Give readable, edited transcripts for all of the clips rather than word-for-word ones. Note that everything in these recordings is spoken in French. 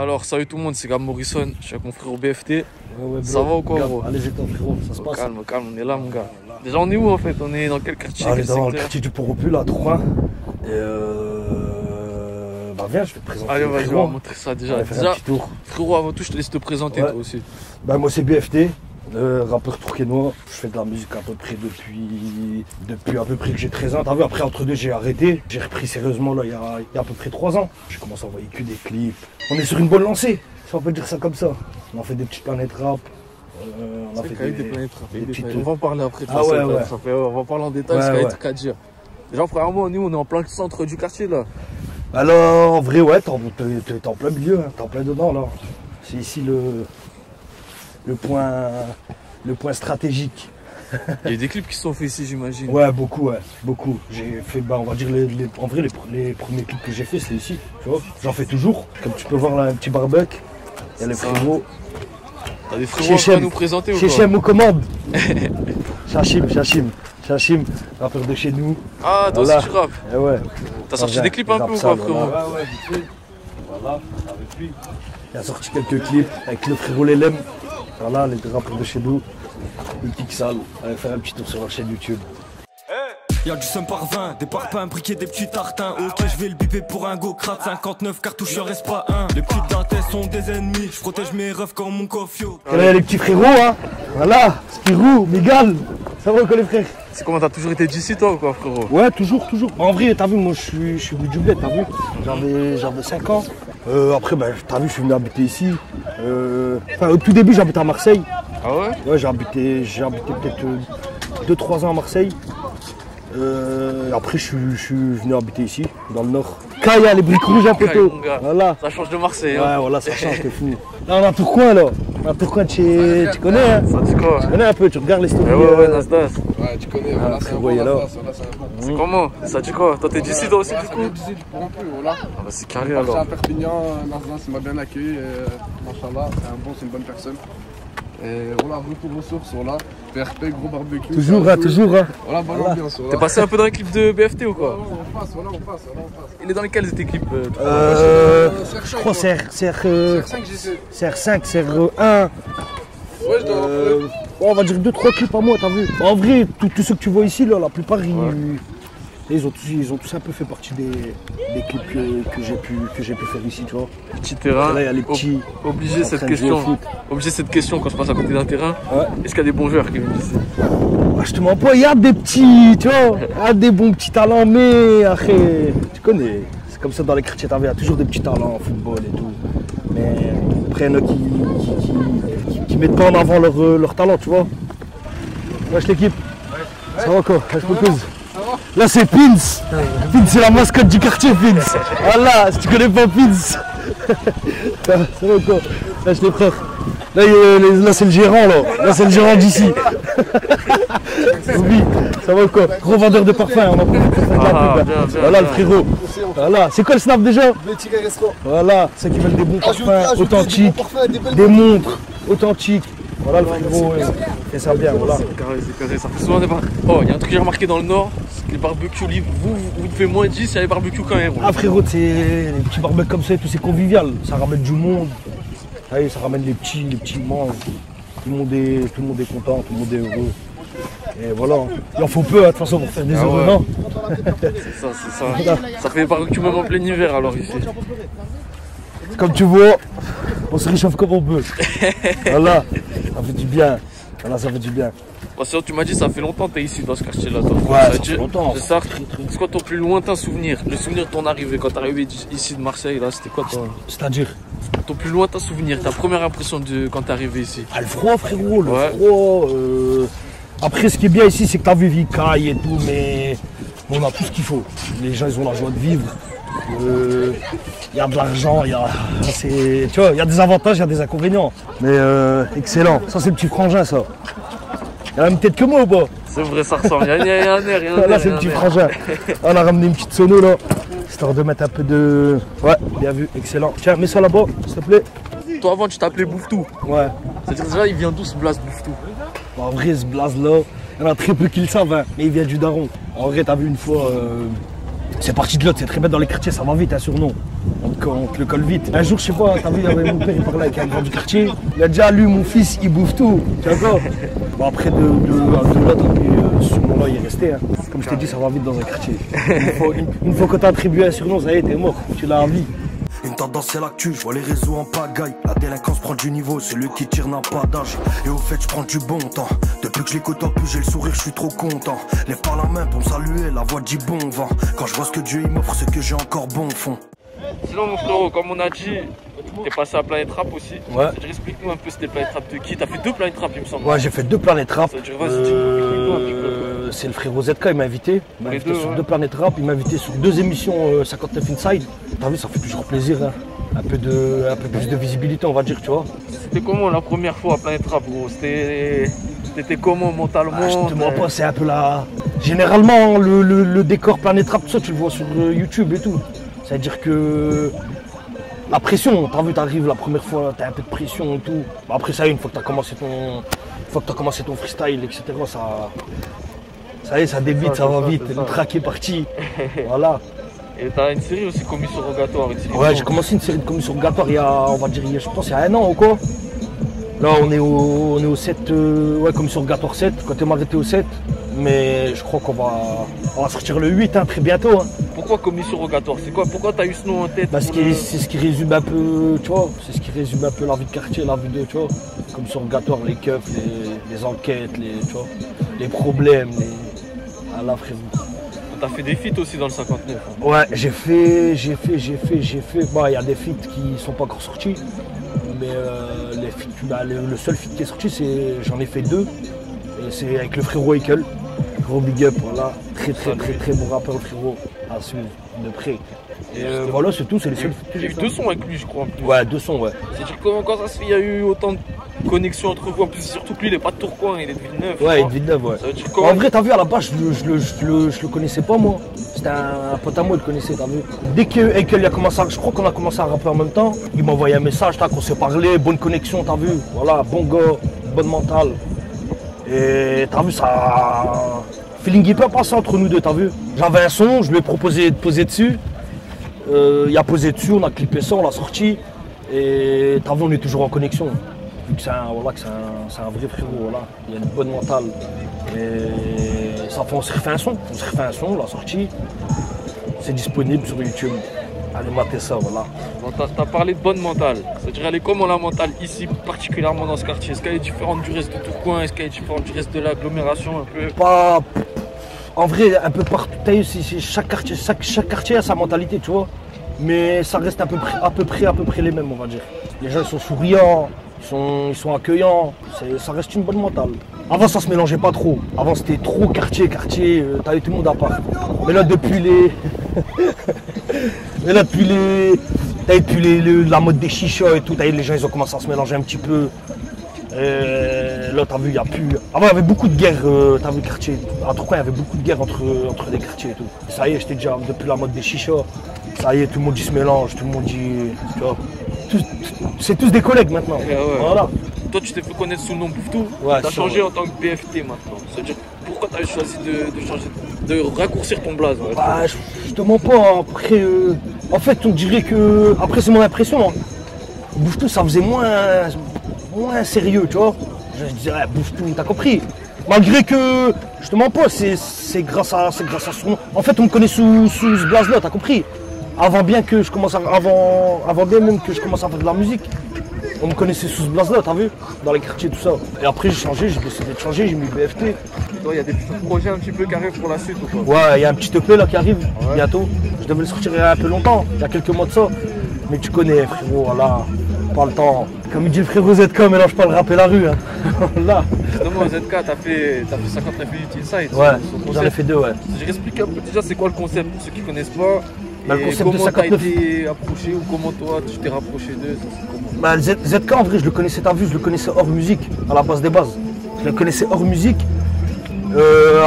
Alors, salut tout le monde, c'est Gab Morrison, je suis avec mon frère au BFT. Ouais, ça va ou quoi, gros? Allez, j'étais frérot, ça se passe. Calme, calme, on est là, mon gars. Déjà, on est où en fait? On est dans quel quartier? On est dans le quartier du Port-au-Pu, là, à Tourcoing. Et bah, viens, je vais te présenter. Allez, vas-y, on va montrer ça déjà. On va faire un petit tour. Frérot, avant tout, je te laisse te présenter toi aussi. Bah, moi, c'est BFT. Rappeur tourquenois, je fais de la musique à peu près depuis à peu près que j'ai 13 ans. T'as vu, après entre deux j'ai arrêté. J'ai repris sérieusement là il y a à peu près 3 ans. J'ai commencé à envoyer que des clips. On est sur une bonne lancée, si on peut dire ça comme ça. On a fait des petites planètes rap. On a fait des planètes rap. On va en parler après. Ah ouais, ouais. On va en parler en détail, parce qu'il y a des trucs à dire. Déjà, premièrement, nous on est en plein centre du quartier là. Alors en vrai ouais, t'es en plein milieu, hein. T'es en plein dedans là. C'est ici le point stratégique. Il y a des clips qui sont faits ici, j'imagine. Ouais, beaucoup, ouais, beaucoup. J'ai fait, bah, on va dire, en vrai, les premiers clips que j'ai fait, c'est ici, tu vois. J'en fais toujours. Comme tu peux voir là, un petit barbecue. Il y a les frérots. T'as des frérots à nous présenter ou quoi? Chez aux commandes. Chachim, rappeur de chez nous. Ah, toi aussi tu rappes? Eh ouais. T'as sorti des clips un peu ou quoi, frérot? Ouais, vite fait. Voilà, avec lui. Il a sorti quelques clips avec le frérot Lelem. Voilà, les deux rappeurs de chez nous. Le Pixal. Allez faire un petit tour sur leur chaîne YouTube. Y'a du seum par 20, des parpaings, briquets, des petits tartins. Ok, je vais le biper pour un go crate. 59 cartouches, y'en reste pas un. Les petits d'Arthès sont des ennemis. Je protège mes refs comme mon cofio. Et là, y'a les petits frérots, hein. Voilà, Spirou, Miguel. Ça va quoi les frères? C'est comment, t'as toujours été d'ici toi ou quoi, frérot? Ouais, toujours. En vrai, t'as vu, moi je suis venu du bled, t'as vu. J'avais 5 ans. Après, bah, t'as vu, je suis venu habiter ici. Enfin, au tout début, j'habitais à Marseille. Ah ouais? Ouais, j'ai habité peut-être 2-3 ans à Marseille. Après, je suis venu habiter ici, dans le nord. Kaya, les briques rouges à poteau. Voilà. Ça change de Marseille. Ouais, hein. voilà, ça change, t'es fou. Là, on a Tourcoing, là. On a Tourcoing, tu connais, hein? Ça dit quoi? Tu connais un peu, tu regardes les stories. Ouais, Nasdaq. Ouais, tu connais, voilà, c'est un bon C'est comment? Ça dit quoi? Toi, t'es d'ici toi aussi, du coup? d'ici du Port-au-Pu, voilà. Ah bah, c'est carré Je suis alors. à Perpignan, Nasdaq m'a bien accueilli, machallah, c'est une bonne personne. Et voilà, retour aux sources, voilà. PRP, gros barbecue. Toujours, hein. Voilà, bonne ambiance, voilà. T'es passé un peu dans les clips de BFT ou quoi? On passe. Il est dans lesquels tes clips? Je crois c'est CR5, CR1. Ouais, je dois On va dire 2-3 clips par mois, t'as vu. En vrai, tous ceux que tu vois ici, là, la plupart, ils ont tous un peu fait partie des clips que j'ai pu faire ici, tu vois. Petit terrain. Là, il y a les petits. Obligé cette question quand je passe à côté d'un terrain. Ouais. Est-ce qu'il y a des bons joueurs qui viennent ici? Ah, je te mens pas, il y a des petits, tu vois, il y a des bons petits talents, mais après, tu connais, c'est comme ça dans les quartiers, il y a toujours des petits talents en football et tout. Mais après, il y en a qui mettent pas en avant leur talent, tu vois. Wesh l'équipe, ça va quoi? Je propose. Là c'est Pins. Pins c'est la mascotte du quartier Pins. Voilà, si tu connais pas Pins. Ça va quoi? Wesh les frères. Là c'est le gérant là. Là c'est le gérant d'ici. Oui, ça va quoi? Gros vendeur de parfums, on a pris de la pub. Voilà le frérot. Voilà, c'est quoi le snap déjà? Voilà, ceux qui veulent des bons parfums authentiques, des montres authentiques. Voilà le frérot, et ça bien, voilà. C'est carré, ça fait souvent des barbecues. Oh, il y a un truc que j'ai remarqué dans le nord, c'est que les barbecues libres, vous faites moins 10, il y a les barbecues quand même. Ah frérot, c'est les petits barbecues comme ça et tout, c'est convivial, ça ramène du monde. Allez, ça ramène les petits mangent. Tout le monde est content, tout le monde est heureux. Et voilà, il en faut peu, hein, de toute façon, pour faire des heureux, non? C'est ça. Ça fait des barbecues même en plein hiver alors ici. Comme tu vois, on se réchauffe comme on peut. Voilà, ça fait du bien. Voilà, ça fait du bien. Bon, sinon, tu m'as dit ça fait longtemps que t'es ici dans ce quartier-là. Ouais, ça fait longtemps. C'est quoi ton plus lointain souvenir? Le souvenir de ton arrivée, quand t'es arrivé ici de Marseille, là, c'était quoi toi? C'est-à-dire? Ton plus lointain souvenir, ta première impression de quand t'es arrivé ici? Ah, le froid, frérot, le froid. Après, ce qui est bien ici, c'est que t'as vu Vikaï et tout, mais on a tout ce qu'il faut. Les gens, ils ont la joie de vivre. Il y a de l'argent, il y a des avantages, il y a des inconvénients. Mais excellent, ça c'est le petit frangin ça. Il a la même tête que moi ou pas? C'est vrai, ça ressemble, il y a un air, Là c'est le petit frangin. On a ramené une petite sono là, histoire de mettre un peu de... Ouais, bien vu, excellent. Tiens, mets ça là-bas, s'il te plaît. Toi avant tu t'appelais Bouftou. Ouais. C'est-à-dire déjà il vient d'où ce blaze Bouftou? En vrai ce blaze là, il y en a très peu qui le savent, hein, mais il vient du daron. En vrai t'as vu une fois... C'est parti de l'autre, c'est très bête dans les quartiers, ça va vite, un surnom. On te le colle vite. Un jour, je sais pas, t'as vu, mon père, il parlait avec un grand du quartier. Il a déjà lu, mon fils, il bouffe tout. Tu vois quoi? Bon, après, de l'autre, ce surnom-là, il est resté. Hein. Comme je t'ai dit, ça va vite dans un quartier. Une fois que t'as attribué un surnom, ça y est, t'es mort. Tu l'as envie. Une tendance c'est l'actu, je vois les réseaux en pagaille. La délinquance prend du niveau, celui qui tire n'a pas d'âge. Et au fait je prends du bon temps. Depuis que je l'écoute en plus j'ai le sourire, je suis trop content. Lève pas la main pour me saluer, la voix dit bon vent. Quand je vois ce que Dieu il m'offre, c'est que j'ai encore bon fond. Sinon mon frérot, comme on a dit, t'es passé à Planète Rap aussi. Ouais. Explique-nous un peu c'était Planète Rap de qui? T'as fait 2 Planète Rap il me semble. Ouais, j'ai fait 2 Planète Rap. Explique-nous un petit peu. C'est le frérot ZK, il m'a invité. Il m'a invité sur 2 Planète Rap, il m'a invité sur 2 émissions 59 Inside. T'as vu, ça fait toujours plaisir. Hein. Un peu plus de visibilité, on va dire, tu vois. C'était comment la première fois à Planète Rap, gros? C'était comment mentalement? Je te mens pas, c'est un peu la... Généralement, le décor Planète Rap, tout ça, tu le vois sur YouTube et tout. C'est-à-dire que... La pression, t'as vu, t'arrives la première fois, t'as un peu de pression et tout. Après ça, une fois que t'as commencé ton freestyle, etc., ça y est, ça débite, ça va vite. Le track est parti. Voilà. Et t'as une série aussi, Commission Rogatoire ici. Ouais, j'ai commencé une série de Commission Rogatoire il y a, on va dire, je pense il y a 1 an ou quoi. Là, on est au 7, ouais, Commission Rogatoire 7, quand tu m'as arrêté au 7. Mais je crois qu'on va sortir le 8 hein, très bientôt. Hein. Pourquoi Commission Rogatoire? C'est quoi? Pourquoi t'as eu ce nom en tête? Parce que c'est ce qui résume un peu, tu vois, c'est ce qui résume un peu la vie de quartier, la vie de, tu vois. Commission Rogatoire, les keufs, les enquêtes, tu vois, les problèmes, Ah là, frérot. T'as fait des feats aussi dans le 59. Hein. Ouais, j'ai fait. Bon, il y a des feats qui sont pas encore sortis. Mais les feats, le seul feat qui est sorti, j'en ai fait 2. Et c'est avec le frérot Eichel. Gros big up, voilà. Très bon rappeur, frérot. À suivre de près. Et voilà, c'est tout, c'est les seuls feats que j'ai fait. Il y a eu 2 sons avec lui, je crois. En plus. Ouais, 2 sons, ouais. C'est-à-dire quand ça se fait, il y a eu autant de connexions entre vous. En plus, surtout que lui, il est pas de Tourcoing, il est de Villeneuve. Ouais, il est de Villeneuve, ouais. Ça veut dire comment... En vrai, t'as vu, à la base, je le connaissais pas, moi. C'était un pote à moi, il le connaissait, t'as vu. Dès qu'il a commencé à... Je crois qu'on a commencé à rapper en même temps. Il m'a envoyé un message, qu'on s'est parlé, bonne connexion, t'as vu. Voilà, bon gars, bonne mentale. Et t'as vu, ça... Feeling hyper passé entre nous deux, t'as vu. J'avais un son, je lui ai proposé de poser dessus. Il a posé dessus, on a clippé ça, on l'a sorti. Et t'as vu, on est toujours en connexion. Vu que c'est un vrai frérot, voilà. Il a une bonne mentale. Et ça fait, on s'est refait un son, on l'a sorti. C'est disponible sur YouTube. Allez mater ça, voilà. Bon, t'as parlé de bonne mentale. C'est-à-dire, elle est comment la mentale ici, particulièrement dans ce quartier? Est-ce qu'elle est différente du reste de Tourcoing? Est-ce qu'elle est différente du reste de l'agglomération un peu? Pas... En vrai, un peu partout. Chaque quartier a sa mentalité, tu vois. Mais ça reste à peu près les mêmes, on va dire. Les gens ils sont souriants, ils sont accueillants. Ça reste une bonne mentale. Avant, ça se mélangeait pas trop. Avant, c'était trop quartier, t'avais tout le monde à part. Mais là, depuis la mode des chichas et tout, les gens ils ont commencé à se mélanger un petit peu. Là, t'as vu, il n'y a plus. Avant, il y avait beaucoup de guerres, t'as vu, quartier. À Tourcoing, il y avait beaucoup de guerres entre les quartiers et tout. Ça y est, j'étais déjà depuis la mode des chichas. Ça y est, tout le monde se mélange, tout le monde dit. Tu vois. C'est tous des collègues maintenant. Ouais. Voilà. Toi, tu t'es fait connaître sous le nom Bouftou. Ouais, t'as changé en tant que BFT maintenant. C'est-à-dire, pourquoi t'as choisi de changer, de raccourcir ton blaze? Bah, je te mens pas. Après, en fait, on dirait que. Après, c'est mon impression. Hein. Bouftou, ça faisait moins sérieux, tu vois. Je disais, ouais, Bouftou, t'as compris. Malgré que, je te mens pas, c'est grâce à son nom. En fait, on me connaît sous ce blaze-là, t'as compris. Avant bien même que je commence à faire de la musique, on me connaissait sous ce blaze-là, t'as vu, dans les quartiers, tout ça. Et après, j'ai décidé de changer, j'ai mis BFT. Il y a des petits projets un petit peu qui arrivent pour la suite ou quoi? Ouais, il y a un petit EP là qui arrive bientôt. Je devais le sortir il y a un peu longtemps, il y a quelques mois de ça. Mais tu connais, frérot, voilà, pas le temps. Comme il dit le frérot ZK, mélange pas le rap et la rue. Hein. Là. Justement, ZK, t'as fait 59 minutes inside. Ouais, j'en ai fait 2, ouais. Je explique un peu déjà c'est quoi le concept pour ceux qui connaissent pas. Bah, le concept comment de 59. t'as été approché ou comment toi tu t'es rapproché d'eux? Bah, ZK en vrai je le connaissais, t'as vu, je le connaissais hors musique, à la base des bases. Je le connaissais hors musique.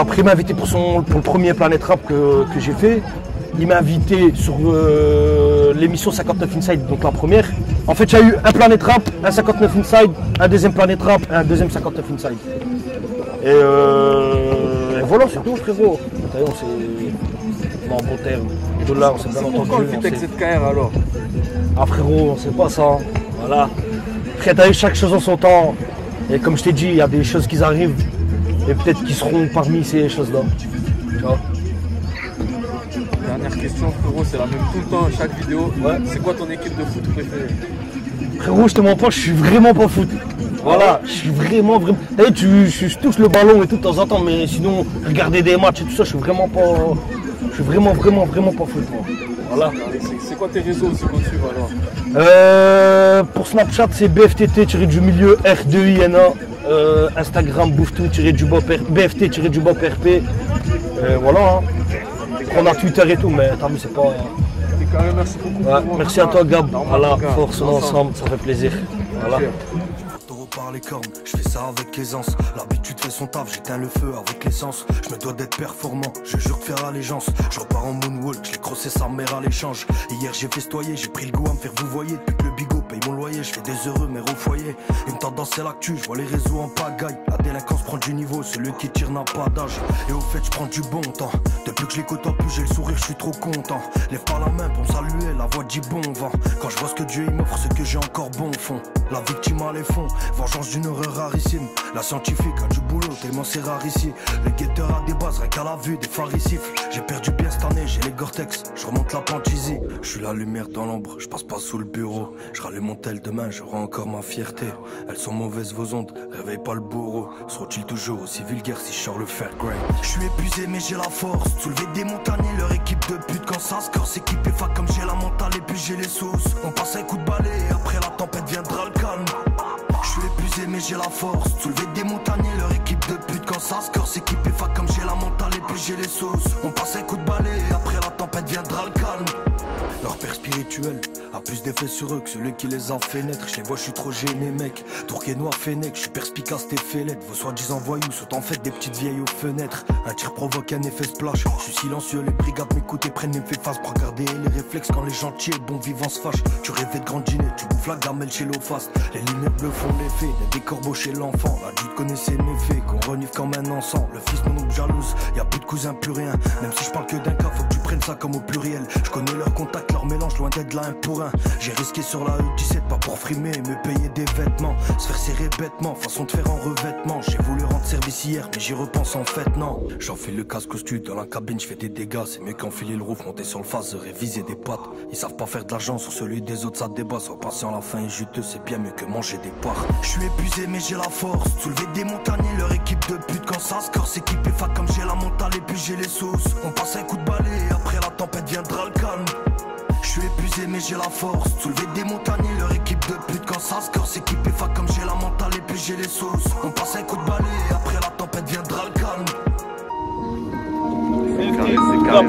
Après il m'a invité pour le premier Planète Rap que j'ai fait. Il m'a invité sur l'émission 59 Inside, donc la première. En fait, il y a eu un Planète Rap, un 59 Inside, un deuxième Planète Rap, un deuxième 59 Inside. Et voilà, c'est tout, frérot. on est en bon terme. De là, on s'est bien entendu. Pourquoi le fit avec ZKR alors? Ah frérot, on sait pas ça. Hein. Voilà. Après, t'as eu chaque chose en son temps. Et comme je t'ai dit, il y a des choses qui arrivent. Et peut-être qu'ils seront parmi ces choses-là. Tu vois. Dernière question, frérot, c'est la même tout le temps, chaque vidéo. Ouais. C'est quoi ton équipe de foot préférée? Frérot, je te mens pas, je suis vraiment pas foot. Voilà, je suis vraiment. T'as vu, je touche le ballon et tout de temps en temps, mais sinon, regarder des matchs et tout ça, je suis vraiment pas. Je suis vraiment pas foot. Moi. Voilà. C'est quoi tes réseaux aussi qu'on suit alors? Pour Snapchat, c'est BFTT-du-milieu R2INA. Instagram, bouffe-tout-du-bas BFT-PRP. Voilà. Hein. On a Twitter et tout, mais t'as vu, c'est pas. Merci beaucoup. Ouais, merci à toi, Gab. Voilà, force ensemble, ça fait plaisir. Voilà. Par les cornes, je fais ça avec aisance. L'habitude fait son taf, j'éteins le feu avec l'essence. Je me dois d'être performant, je jure de faire allégeance. Je repars en moonwalk, je l'ai crossé sa mère à l'échange. Hier j'ai festoyé, j'ai pris le goût à me faire vous voyez. Depuis que le bigot paye mon loyer, je fais des heureux mères au foyer. Une tendance c'est l'actu, je vois les réseaux en pagaille. La délinquance prend du niveau, celui qui tire n'a pas d'âge. Et au fait je prends du bon temps. Depuis que je les côtoie plus j'ai le sourire, je suis trop content. Lève pas la main pour me saluer, la voix dit bon vent. Quand je vois ce que Dieu il m'offre, c'est que j'ai encore bon fond. La victime a les fonds, vengeance d'une horreur rarissime. La scientifique a du boulot, tellement c'est rare ici. Le guetteur a des bases, rien qu'à la vue des pharicifs. J'ai perdu bien cette année, j'ai les Gore-Tex, je remonte la pente easy. Je suis la lumière dans l'ombre, je passe pas sous le bureau. Je rallume mon tel demain, j'aurai encore ma fierté. Elles sont mauvaises vos ondes, réveille pas le bourreau. Seront-ils toujours aussi vulgaires si je sors le fair grey? Je suis épuisé mais j'ai la force, soulever des montagnes, leur équipe de pute quand ça score. S'équipe est fa comme j'ai la mentale et puis j'ai les sauces. On passe un coup de balai et après la tempête viendra le calme. Je suis épuisé mais j'ai la force, soulever des montagnes, leur équipe de pute quand ça score. S'équipe est fa comme j'ai la mentale et puis j'ai les sauces. On passe un coup de balai et après la tempête viendra le calme. Leur père spirituel a plus d'effet sur eux que celui qui les a fait naître. Je les vois, je suis trop gêné mec. Tourquet noir Fennec, je suis perspicace t'es félette. Vos soi-disant voyous sont en fait des petites vieilles aux fenêtres. Un tir provoque un effet splash. Je suis silencieux, les brigades m'écoutent et prennent mes faits face. Pour garder les réflexes quand les gentils et bons vivants se fâchent. Tu rêvais de grand dîner, tu bouffes la gamelle chez l'Ofast. Les lumières bleues font l'effet, des corbeaux chez l'enfant. L'adulte connaissait mes faits, qu'on renifle comme un encens. Le fils mon oncle jalouse, y'a plus de cousins plus rien. Même si je parle que d'un cas, faut que tu prennes ça comme au pluriel. Je connais leur contact, leur mélange, loin d'être là un pour un. J'ai risqué sur la E17, pas pour frimer, me payer des vêtements. Se faire serrer bêtement, façon de faire en revêtement. J'ai voulu rendre service hier, mais j'y repense en fait, non. J'enfile le casque au stud, dans la cabine, je fais des dégâts. C'est mieux qu'enfiler le roof, monter sur le phase, réviser des pattes. Ils savent pas faire de l'argent sur celui des autres, ça débat. Soit patient, la fin est juteux, c'est bien mieux que manger des parts. Je suis épuisé, mais j'ai la force. Soulever des montagnes, leur équipe de pute quand ça score. S'équipe est fa comme j'ai la mentale et puis j'ai les sauces. On passe un coup de balai et après la tempête viendra le calme. Je suis épuisé mais j'ai la force, soulever des montagnes, leur équipe de pute quand ça score. S'équipe est fa comme j'ai la mentale et puis j'ai les sauces. On passe un coup de balai et après la tempête viendra le calme. C'est carré.